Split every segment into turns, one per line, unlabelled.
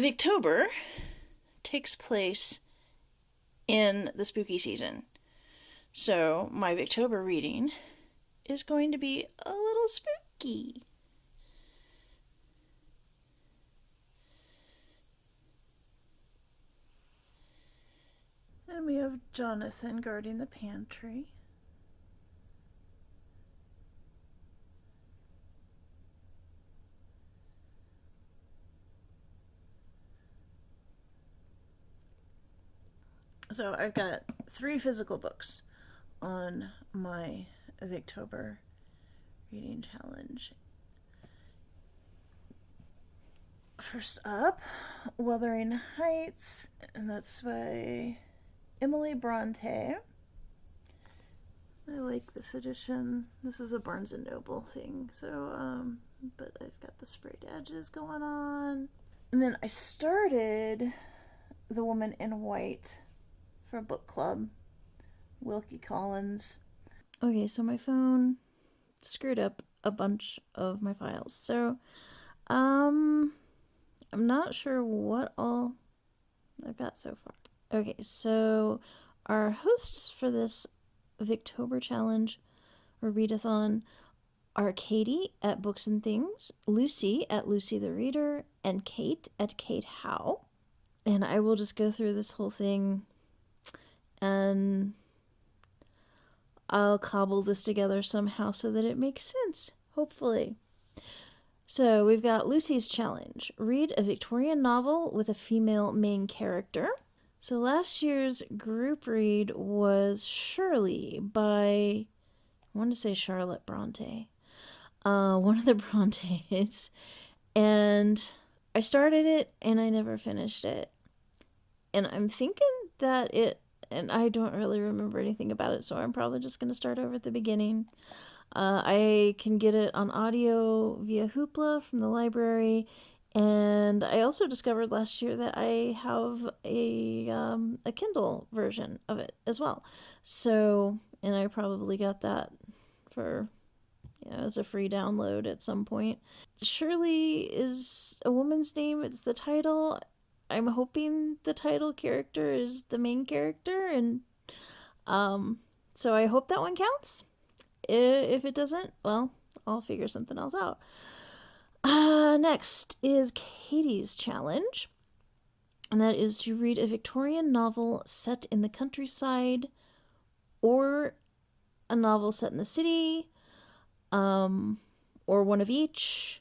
Victober takes place in the spooky season. So my Victober reading is going to be a little spooky. And we have Jonathan guarding the pantry. So I've got 3 physical books on my Victober reading challenge. First up, Wuthering Heights, and that's by Emily Bronte. I like this edition. This is a Barnes & Noble thing, so, but I've got the sprayed edges going on. And then I started The Woman in White for book club, Wilkie Collins. Okay, so my phone screwed up a bunch of my files. So, I'm not sure what all I've got so far. Okay, so our hosts for this Victober challenge or readathon are Katie at Books and Things, Lucy at Lucy the Reader, and Kate at Kate Howe. And I will just go through this whole thing and I'll cobble this together somehow so that it makes sense, hopefully. So we've got Lucy's challenge. Read a Victorian novel with a female main character. So last year's group read was Shirley by, I want to say Charlotte Bronte. One of the Brontes. And I started it and I never finished it. And I'm thinking that and I don't really remember anything about it, so I'm probably just going to start over at the beginning. I can get it on audio via Hoopla from the library, and I also discovered last year that I have a Kindle version of it as well. So, and I probably got that for, as a free download at some point. Shirley is a woman's name. It's the title. I'm hoping the title character is the main character, and so I hope that one counts. If it doesn't, well, I'll figure something else out. Next is Katie's challenge, and that is to read a Victorian novel set in the countryside or a novel set in the city, or one of each.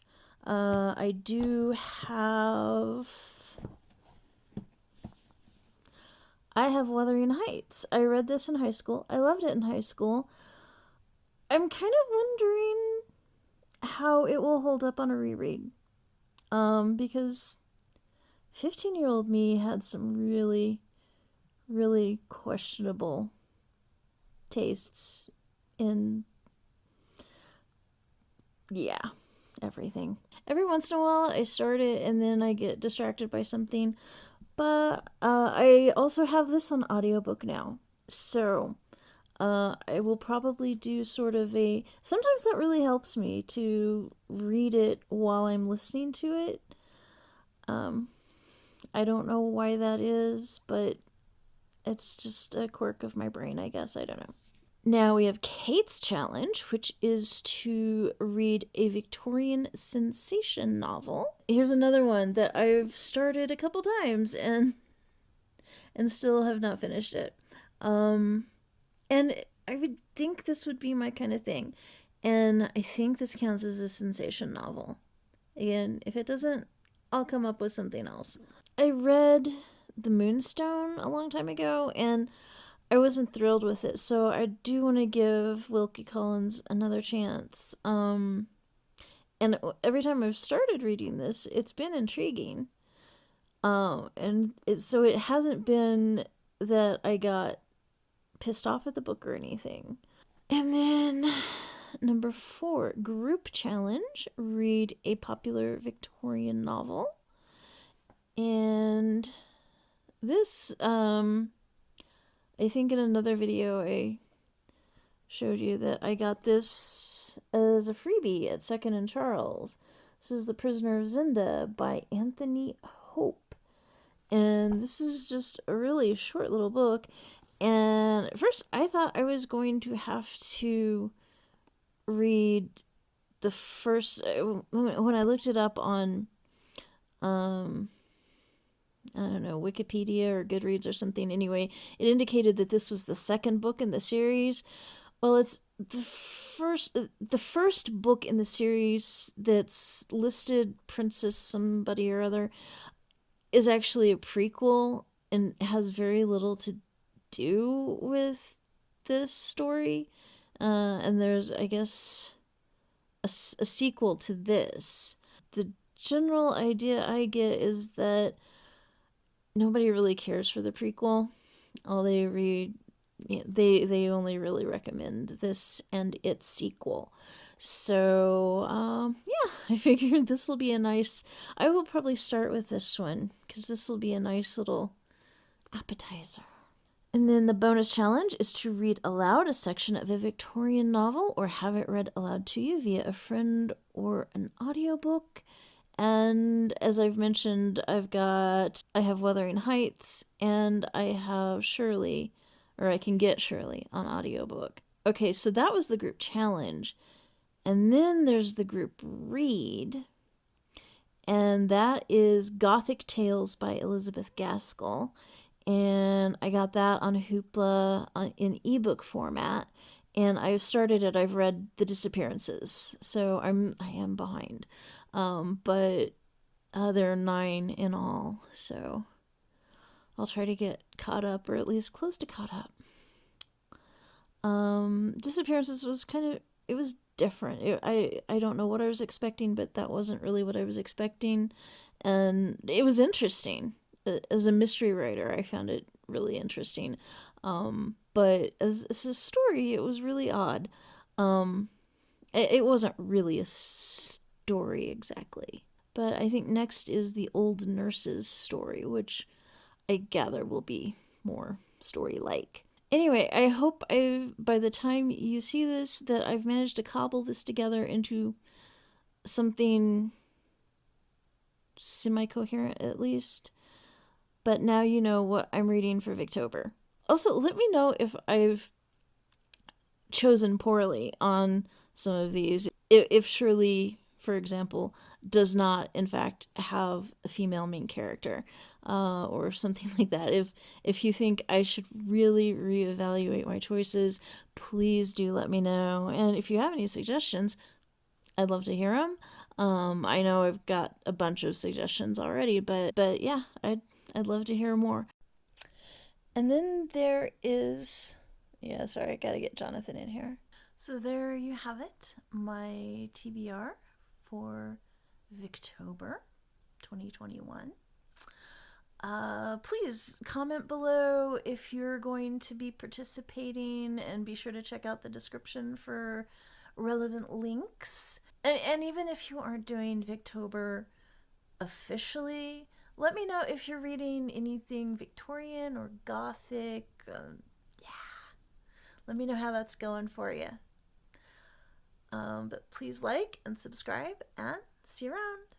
I have Wuthering Heights. I read this in high school. I loved it in high school. I'm kind of wondering how it will hold up on a reread. Because 15-year-old me had some really, really questionable tastes in, everything. Every once in a while I start it and then I get distracted by something. But I also have this on audiobook now. So I will probably do sort of sometimes that really helps me to read it while I'm listening to it. I don't know why that is, but it's just a quirk of my brain, I guess. I don't know. Now we have Kate's challenge, which is to read a Victorian sensation novel. Here's another one that I've started a couple times and still have not finished it. And I would think this would be my kind of thing. And I think this counts as a sensation novel. Again, if it doesn't, I'll come up with something else. I read The Moonstone a long time ago, and I wasn't thrilled with it, so I do want to give Wilkie Collins another chance. And every time I've started reading this, it's been intriguing. And so it hasn't been that I got pissed off at the book or anything. And then number 4, group challenge. Read a popular Victorian novel. And this, I think in another video I showed you that I got this as a freebie at Second and Charles. This is The Prisoner of Zenda by Anthony Hope. And this is just a really short little book. And at first, I thought I was going to have to read the first. When I looked it up on, I don't know, Wikipedia or Goodreads or something. Anyway, it indicated that this was the second book in the series. Well, it's the first book in the series that's listed, Princess somebody or other, is actually a prequel and has very little to do with this story. And there's, I guess, a sequel to this. The general idea I get is that nobody really cares for the prequel. All they read, they only really recommend this and its sequel. So yeah, I figured this will be a nice. I will probably start with this one because this will be a nice little appetizer. And then the bonus challenge is to read aloud a section of a Victorian novel or have it read aloud to you via a friend or an audiobook. And as I've mentioned, I have Wuthering Heights and I have Shirley, or I can get Shirley on audiobook. Okay, so that was the group challenge. And then there's the group read, and that is Gothic Tales by Elizabeth Gaskell. And I got that on Hoopla in ebook format. And I've started it. I've read The Disappearances, so I am behind. But there are 9 in all, so I'll try to get caught up, or at least close to caught up. Disappearances was it was different. I don't know what I was expecting, but that wasn't really what I was expecting, and it was interesting. As a mystery writer, I found it really interesting. But as a story, it was really odd. It wasn't really a story exactly. But I think next is the old nurse's story, which I gather will be more story-like. Anyway, I hope by the time you see this, that I've managed to cobble this together into something semi-coherent at least. But now you know what I'm reading for Victober. Also, let me know if I've chosen poorly on some of these. If Shirley, for example, does not in fact have a female main character, or something like that. If you think I should really reevaluate my choices, please do let me know. And if you have any suggestions, I'd love to hear them. I know I've got a bunch of suggestions already, but yeah, I'd love to hear more. And then there is, yeah, sorry, I gotta get Jonathan in here. So there you have it, my TBR for Victober 2021. Please comment below if you're going to be participating, and be sure to check out the description for relevant links. And even if you aren't doing Victober officially, let me know if you're reading anything Victorian or Gothic. Yeah, let me know how that's going for you. But please like and subscribe, and see you around.